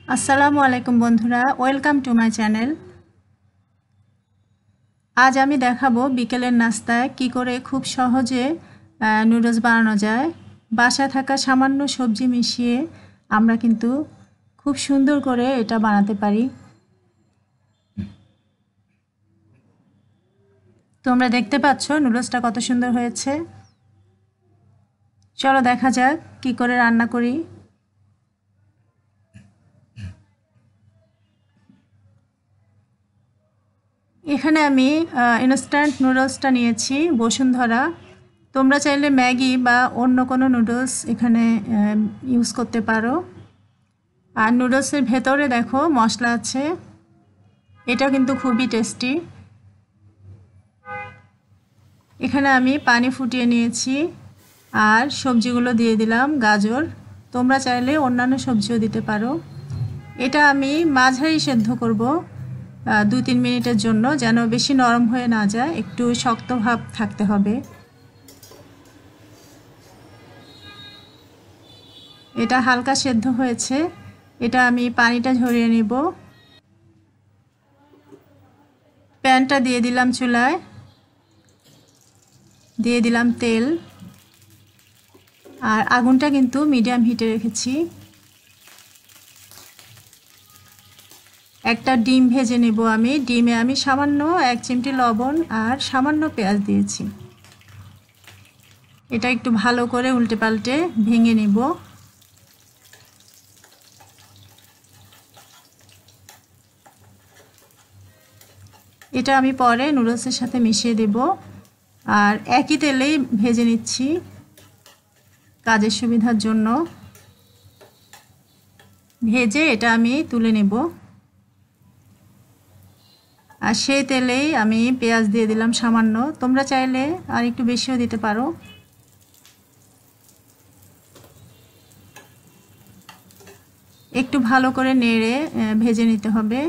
আসসালামু আলাইকুম বন্ধুরা, ওয়েলকাম টু মাই চ্যানেল। আজ আমি দেখাবো বিকেলের নাস্তায় কি করে খুব সহজে নুডলস বানানো যায়। বাসায় থাকা সামান্য সবজি মিশিয়ে আমরা কিন্তু খুব সুন্দর করে এটা বানাতে পারি। তোমরা দেখতে পাচ্ছ নুডলসটা কত সুন্দর হয়েছে। চলো দেখা যাক কি করে রান্না করি। এখানে আমি ইনস্ট্যান্ট নুডলসটা নিয়েছি, বসুন্ধরা। তোমরা চাইলে ম্যাগি বা অন্য কোনো নুডলস এখানে ইউজ করতে পারো। আর নুডলসের ভেতরে দেখো মশলা আছে, এটা কিন্তু খুবই টেস্টি। এখানে আমি পানি ফুটিয়ে নিয়েছি আর সবজিগুলো দিয়ে দিলাম। গাজর, তোমরা চাইলে অন্যান্য সবজিও দিতে পারো। এটা আমি মাঝারি সেদ্ধ করব 2-3 মিনিটের জন্য, যেন বেশি নরম হয়ে না যায়, একটু শক্ত ভাব থাকতে হবে। এটা হালকা সেদ্ধ হয়েছে, এটা আমি পানিটা ঝরিয়ে নিব। প্যানটা দিয়ে দিলাম চুলায়, দিয়ে দিলাম তেল, আর আগুনটা কিন্তু মিডিয়াম হিটে রেখেছি। একটা ডিম ভেজে নেব আমি। ডিমে আমি সামান্য 1 চিমটি লবণ আর সামান্য পেঁয়াজ দিয়েছি। এটা একটু ভালো করে উল্টে পাল্টে ভেঙে নেব। এটা আমি পরে নুডলসের সাথে মিশিয়ে দেব, আর একই তেলেই ভেজে নিচ্ছি কাজের সুবিধার জন্য। ভেজে এটা আমি তুলে নেব। আর সেই তেলেই আমি পেঁয়াজ দিয়ে দিলাম সামান্য, তোমরা চাইলে আর একটু বেশিও দিতে পারো। একটু ভালো করে নেড়ে ভেজে নিতে হবে।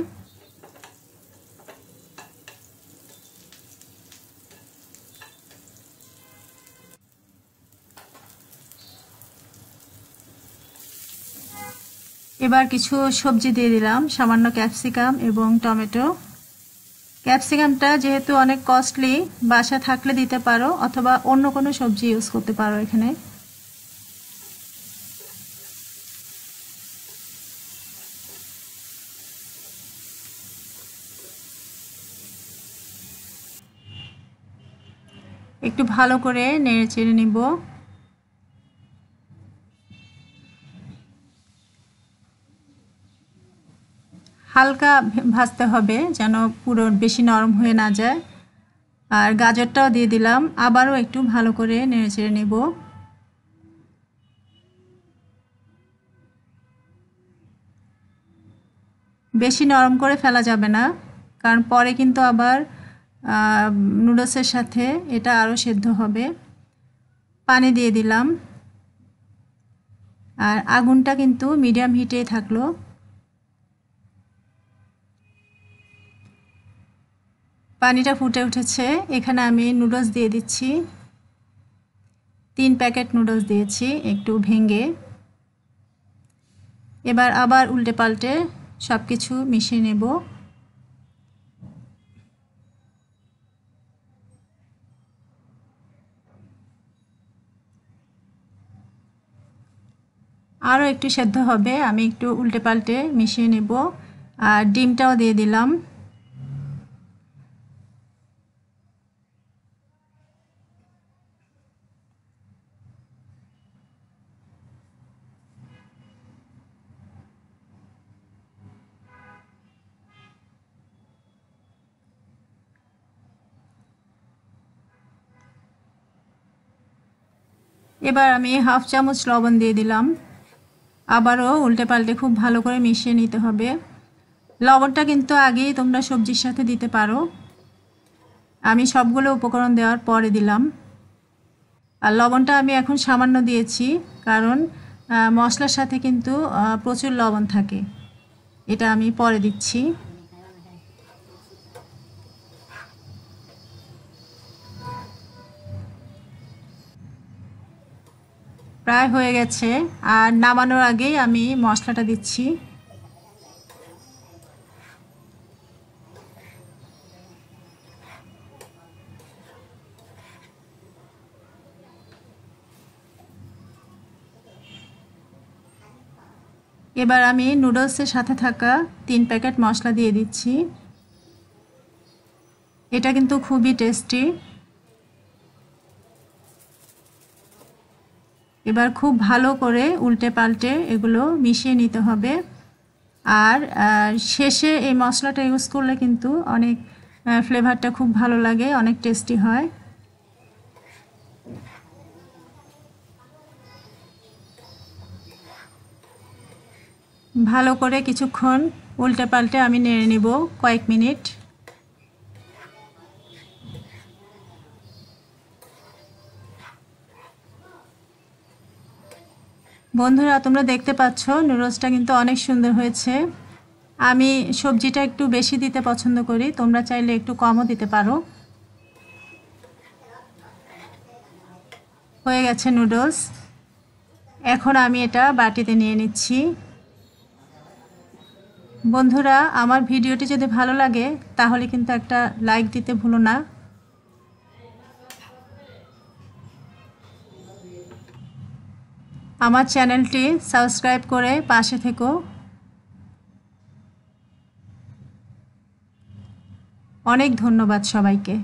এবার কিছু সবজি দিয়ে দিলাম, সামান্য ক্যাপসিকাম এবং টমেটো। ক্যাপসিকামটা যেহেতু অনেক কস্টলি, বাসা থাকলে দিতে পারো অথবা অন্য কোনো সবজি ইউজ করতে পারো এখানে। একটু ভালো করে নেড়ে চেড়ে নিব। হালকা ভাজতে হবে, যেন পুরো বেশি নরম হয়ে না যায়। আর গাজরটাও দিয়ে দিলাম, আবারও একটু ভালো করে নেড়ে চেড়ে নেব। বেশি নরম করে ফেলা যাবে না, কারণ পরে কিন্তু আবার নুডলসের সাথে এটা আরও সেদ্ধ হবে। পানি দিয়ে দিলাম, আর আগুনটা কিন্তু মিডিয়াম হিটেই থাকলো। পানিটা ফুটে উঠেছে, এখানে আমি নুডলস দিয়ে দিচ্ছি। 3 প্যাকেট নুডলস দিয়েছি একটু ভেঙে। এবার আবার উল্টে পাল্টে সব কিছু মিশিয়ে নেব। আরও একটু সেদ্ধ হবে, আমি একটু উল্টে পাল্টে মিশিয়ে নেব। আর ডিমটাও দিয়ে দিলাম। এবার আমি হাফ চামচ লবণ দিয়ে দিলাম। আবারও উল্টে পাল্টে খুব ভালো করে মিশিয়ে নিতে হবে। লবণটা কিন্তু আগেই তোমরা সবজির সাথে দিতে পারো, আমি সবগুলো উপকরণ দেওয়ার পরে দিলাম। আর লবণটা আমি এখন সামান্য দিয়েছি, কারণ মশলার সাথে কিন্তু প্রচুর লবণ থাকে, এটা আমি পরে দিচ্ছি। প্রায় হয়ে গেছে, আর নামানোর আগেই আমি মশলাটা দিচ্ছি। এবার আমি নুডলসের সাথে থাকা 3 প্যাকেট মশলা দিয়ে দিচ্ছি। এটা কিন্তু খুবই টেস্টি। এবার খুব ভালো করে উল্টে পাল্টে এগুলো মিশিয়ে নিতে হবে। আর শেষে এই মশলাটা ইউজ করলে কিন্তু অনেক ফ্লেভারটা খুব ভালো লাগে, অনেক টেস্টি হয়। ভালো করে কিছুক্ষণ উল্টে পাল্টে আমি নেড়ে নিব কয়েক মিনিট। বন্ধুরা, তোমরা দেখতে পাচ্ছ নুডলসটা কিন্তু অনেক সুন্দর হয়েছে। আমি সবজিটা একটু বেশি দিতে পছন্দ করি, তোমরা চাইলে একটু কমও দিতে পারো। হয়ে গেছে নুডলস। এখন আমি এটা বাটিতে নিয়ে নিচ্ছি। বন্ধুরা, আমার ভিডিওটি যদি ভালো লাগে তাহলে কিন্তু একটা লাইক দিতে ভুলো না। আমার চ্যানেলটি সাবস্ক্রাইব করে পাশে থেকো। অনেক ধন্যবাদ সবাইকে।